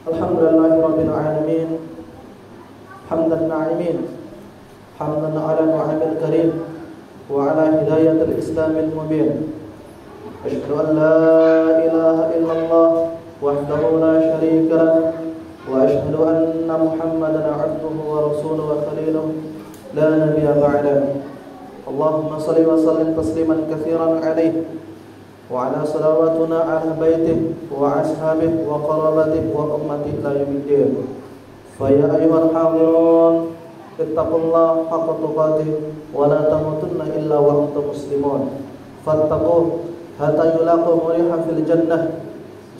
Alhamdulillahirabbil alamin. Hamdan na'imin. Hamdan 'ala ni'amil karim wa 'ala hidayatil islamil mubin. Asyhadu an la ilaha illallah wahdahu la syarika lah wa asyhadu anna Muhammadan 'abduhu wa rasuluhu wa khaliluhu la nabiyya ba'dahu. Allahumma shalli wa sallim tasliman katsiran 'alaihi wa ala salawatuna ala baitihi wa ashabihi wa qarabatihi wa ummatihi ila yaumiddin. Fa ya ayyuhal hadirun ittaqullaha haqqa tuqatih wa la tamutunna illa wa antum muslimun. Fattaquh hatta yulaqu muriha fil jannah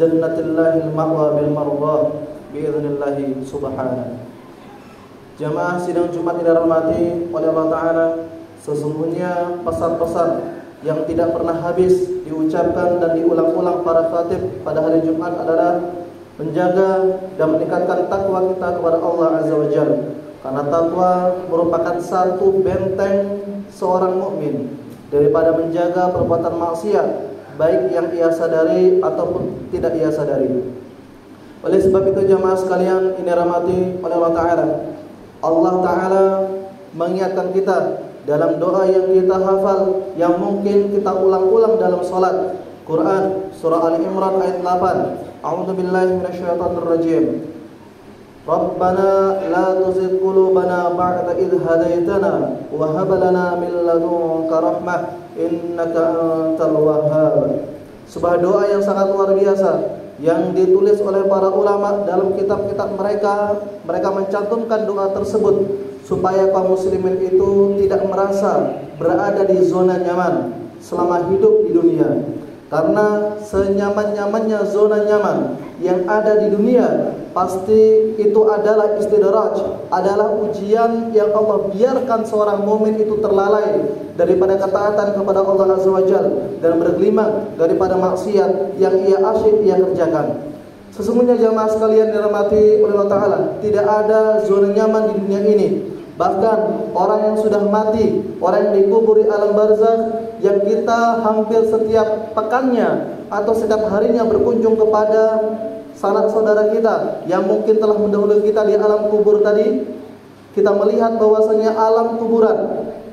jannatillahil ma'wa bil mardah bi idznillah subhanahu. Jamaah sidang Jumat yang dirahmati oleh Allah Ta'ala, sesungguhnya pesan-pesan yang tidak pernah habis diucapkan dan diulang-ulang para khatib pada hari Jumat adalah menjaga dan meningkatkan takwa kita kepada Allah Azza wa Jalla. Karena takwa merupakan satu benteng seorang mukmin daripada menjaga perbuatan maksiat, baik yang ia sadari ataupun tidak ia sadari. Oleh sebab itu jamaah sekalian ini rahmati oleh Allah Ta'ala, Allah Ta'ala mengingatkan kita dalam doa yang kita hafal, yang mungkin kita ulang-ulang dalam salat. Quran surah Ali Imran ayat 8. A'udzu billahi minasyaitonir rajim. Rabbana la tuzigh qulubana ba'da idh hadaitana wa hab lana min ladunka rahmah innaka antal wahhab. Sebuah doa yang sangat luar biasa yang ditulis oleh para ulama dalam kitab-kitab mereka. Mereka mencantumkan doa tersebut supaya kaum muslimin itu tidak merasa berada di zona nyaman selama hidup di dunia. Karena senyaman-nyamannya zona nyaman yang ada di dunia, pasti itu adalah istidraj, adalah ujian yang Allah biarkan seorang mukmin itu terlalai daripada ketaatan kepada Allah Azza wa Jalla dan bergelimang daripada maksiat yang ia asyik ia kerjakan. Sesungguhnya jamaah sekalian dirahmati oleh Allah Ta'ala, tidak ada zona nyaman di dunia ini. Bahkan orang yang sudah mati, orang yang dikubur di alam barzakh, yang kita hampir setiap pekannya atau setiap harinya berkunjung kepada sanak saudara kita yang mungkin telah mendahului kita di alam kubur tadi, kita melihat bahwasanya alam kuburan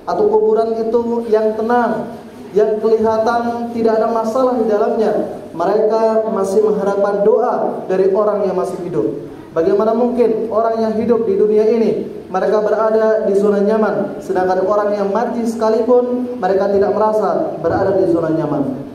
atau kuburan itu yang tenang, yang kelihatan tidak ada masalah di dalamnya. Mereka masih mengharapkan doa dari orang yang masih hidup. Bagaimana mungkin orang yang hidup di dunia ini mereka berada di zona nyaman, sedangkan orang yang mati sekalipun mereka tidak merasa berada di zona nyaman.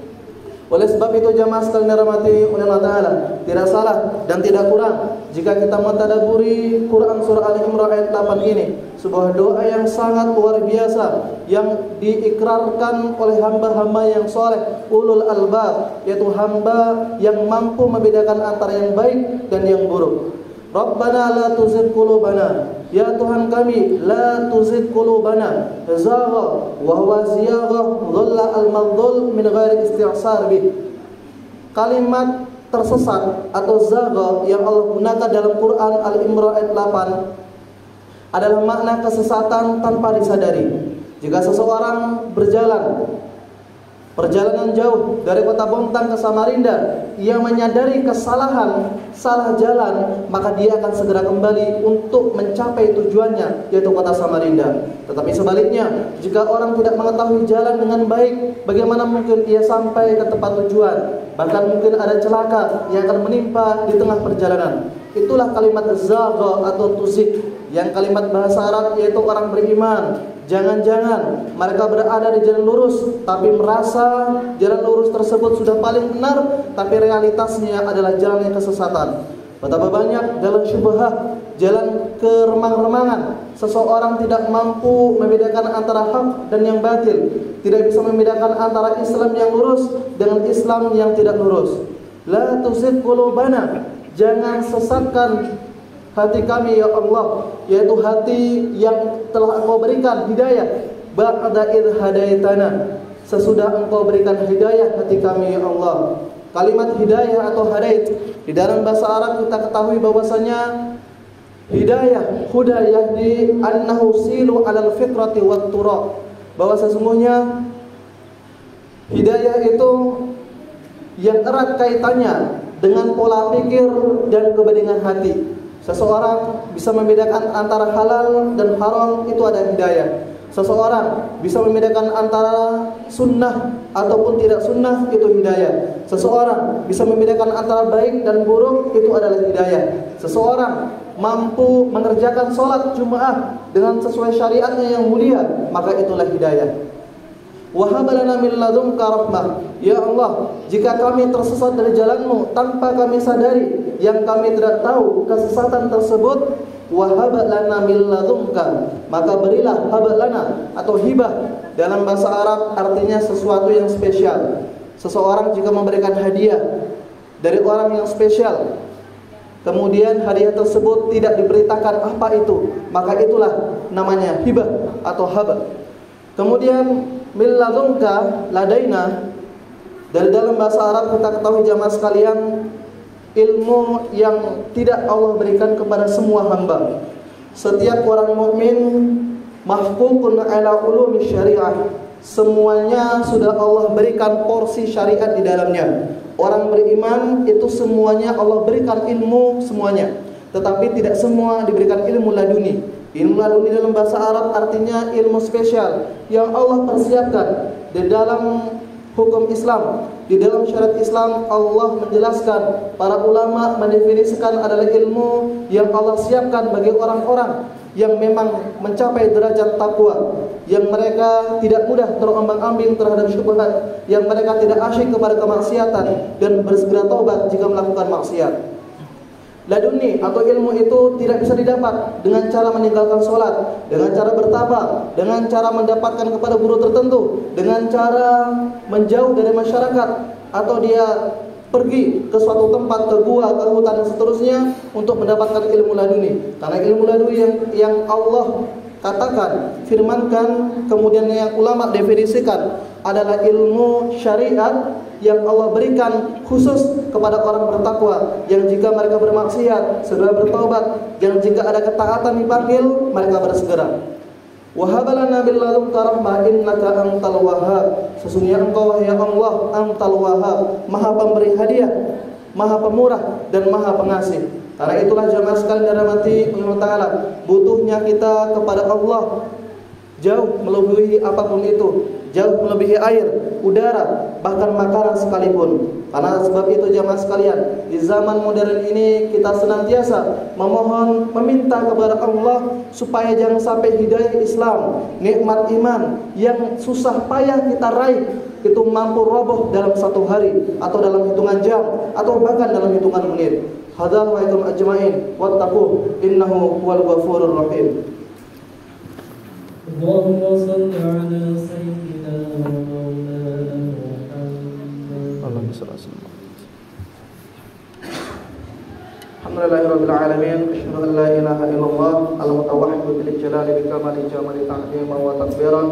Oleh sebab itu jamaah sekalian dirahmati oleh Allah Ta'ala, tidak salah dan tidak kurang jika kita mentadabburi Quran surah Ali Imran ayat 8 ini, sebuah doa yang sangat luar biasa yang diikrarkan oleh hamba-hamba yang soleh, ulul albab, yaitu hamba yang mampu membedakan antara yang baik dan yang buruk. Rabbana la tuzigh qulubana, ya Tuhan kami, la tuzigh qulubana, zagha wa huwa ziyaghah dhalla al-madhul min ghairi isti'sar bih. Kalimat tersesat atau zagha yang Allah gunakan dalam Quran Al-Imran ayat 8 adalah makna kesesatan tanpa disadari. Jika seseorang berjalan perjalanan jauh dari kota Bontang ke Samarinda, ia menyadari kesalahan, salah jalan, maka dia akan segera kembali untuk mencapai tujuannya, yaitu kota Samarinda. Tetapi sebaliknya, jika orang tidak mengetahui jalan dengan baik, bagaimana mungkin ia sampai ke tempat tujuan? Bahkan mungkin ada celaka yang akan menimpa di tengah perjalanan. Itulah kalimat zagha atau tuzik, yang kalimat bahasa Arab yaitu orang beriman. Jangan-jangan mereka berada di jalan lurus, tapi merasa jalan lurus tersebut sudah paling benar, tapi realitasnya adalah jalan yang kesesatan. Betapa banyak jalan syubhat, jalan keremang-remangan. Seseorang tidak mampu membedakan antara hak dan yang batil, tidak bisa membedakan antara Islam yang lurus dengan Islam yang tidak lurus. La tuzigh qulubana, jangan sesatkan hati kami ya Allah, yaitu hati yang telah Engkau berikan hidayah. Ba'da idh hadaitana, sesudah Engkau berikan hidayah hati kami ya Allah. Kalimat hidayah atau hadait di dalam bahasa Arab kita ketahui bahwasanya hidayah, huda yahdi annahu silu alal fitrati wat turab, bahwa sesungguhnya hidayah itu yang erat kaitannya dengan pola pikir dan kebeningan hati. Seseorang bisa membedakan antara halal dan haram, itu ada hidayah. Seseorang bisa membedakan antara sunnah ataupun tidak sunnah, itu hidayah. Seseorang bisa membedakan antara baik dan buruk, itu adalah hidayah. Seseorang mampu mengerjakan sholat Jumat dengan sesuai syariatnya yang mulia, maka itulah hidayah. Wa hab lana min ladunka rahmah. Ya Allah, jika kami tersesat dari jalan-Mu tanpa kami sadari, yang kami tidak tahu kesesatan tersebut, wa hab lana min ladunka, maka berilah hab lana atau hibah dalam bahasa Arab artinya sesuatu yang spesial. Seseorang jika memberikan hadiah dari orang yang spesial, kemudian hadiah tersebut tidak diberitakan apa itu, maka itulah namanya hibah atau haba. Kemudian min ladunka, ladaina, dari dalam bahasa Arab kita ketahui jamaah sekalian, ilmu yang tidak Allah berikan kepada semua hamba. Setiap orang mukmin mahfuzun ala ulumi syariah, semuanya sudah Allah berikan porsi syariat di dalamnya. Orang beriman itu semuanya Allah berikan ilmu semuanya, tetapi tidak semua diberikan ilmu laduni. Ilmu laduni dalam bahasa Arab artinya ilmu spesial yang Allah persiapkan di dalam hukum Islam. Di dalam syariat Islam Allah menjelaskan, para ulama mendefinisikan adalah ilmu yang Allah siapkan bagi orang-orang yang memang mencapai derajat takwa, yang mereka tidak mudah terombang-ambing terhadap syubhat, yang mereka tidak asyik kepada kemaksiatan dan bersegera taubat jika melakukan maksiat. Laduni atau ilmu itu tidak bisa didapat dengan cara meninggalkan sholat, dengan cara bertabah, dengan cara mendapatkan kepada guru tertentu, dengan cara menjauh dari masyarakat, atau dia pergi ke suatu tempat, ke gua, ke hutan dan seterusnya untuk mendapatkan ilmu laduni. Karena ilmu laduni yang Allah katakan, firmankan, kemudian yang ulama definisikan adalah ilmu syariat yang Allah berikan khusus kepada orang bertakwa, yang jika mereka bermaksiat segera bertaubat, yang jika ada ketaatan dipanggil mereka bersegera. Wa hab lana min ladunka rahmah innaka antal wahhab. Sesungguhnya Engkau wahai Allah antal wahhab, Maha pemberi hadiah, Maha pemurah dan Maha pengasih. Karena itulah jamaah sekalian dirahmati Allah Ta'ala, butuhnya kita kepada Allah jauh melebihi apapun itu, jauh melebihi air, udara, bahkan makanan sekalipun. Karena sebab itu jamaah sekalian, di zaman modern ini kita senantiasa memohon, meminta kepada Allah supaya jangan sampai hidayah Islam, nikmat iman yang susah payah kita raih itu mampu roboh dalam satu hari, atau dalam hitungan jam, atau bahkan dalam hitungan menit. Hadza wa ikum ajma'in wattaqu innahu huwal ghafurur rahim. Allahumma shalli ala sayyidina wa maulana Muhammad. Allahumma shalli ala sayyidina. Alhamdulillahirabbil alamin, asyhadu an la ilaha illallah al-mutawahhid bil jalali bi kamali jamali ta'zima wa takbira,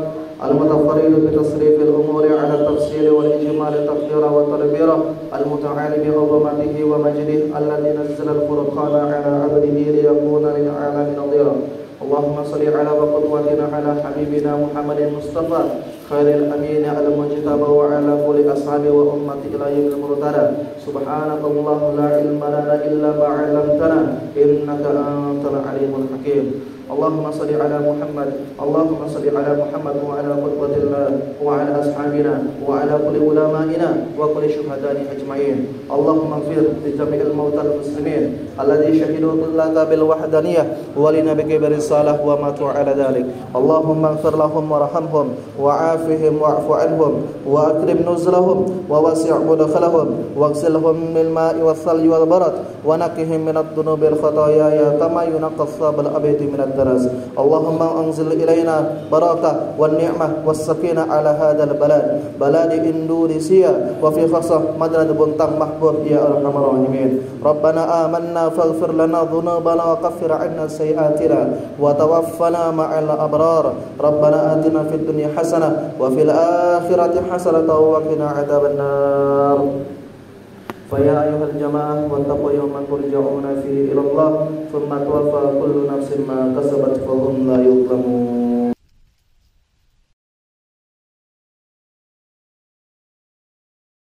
al-mutafarrid bi tasrifil umuri ala tafsir wal ijmal taqdira wa tadbira, al-muta'ali bi 'azamatihi wa majdihi alladhi nazzala al-furqana ala 'abdihi liyakuna lil 'alamin nadhira. Allahumma salli ala wa qudwatina ala habibina Muhammadin Mustafa khairil amin al-mujtaba wa ala kulli ashabi wa ummati ila yaumil murtada. Subhanakallahumma la ilma lana illa ma 'allamtana innaka antal alimul hakim. Allahumma salli ala Muhammad, Allahumma salli ala Muhammad wa ala qudwatillah wa ala ashabina wa ala kulli ulama'ina wa kulli syuhadani ajma'in. Allahumma ighfir li jami'il mautal muslimin alladhi shahidu billaka bil wahdaniyah wa li nabiyyika bir risalah wa matu ala dhalik. Allahumma ighfir lahum warhamhum wa afihim wa'fu anhum wa akrim nuzlahum wa wasi' mudkhalahum waghsilhum bil ma'i was salji wal barad wa naqqihim min ad-dunubi wal khataaya kama yunqqa as-sabal abidi min ad-daras. Allahumma anzil ilaina barakah wan ni'mah was sakinah ala hadzal balad, baladi Indonesia wa fi khassah Madinah Buntang Mahbub ya arhamar rahimin. Rabbana amanna faghfir lana dhunubana wa kaffir 'anna sayyi'atina wa tawaffana ma'al abrar. Rabbana atina fid dunya hasanah wa fil akhirati hasanah wa qina 'adzabannar. Faya ayuhal jamaah wattaqu yawman turja'una fihi ila Allah thumma tuwaffa kullu nafsin ma kasabat wa hum la yuzlamun.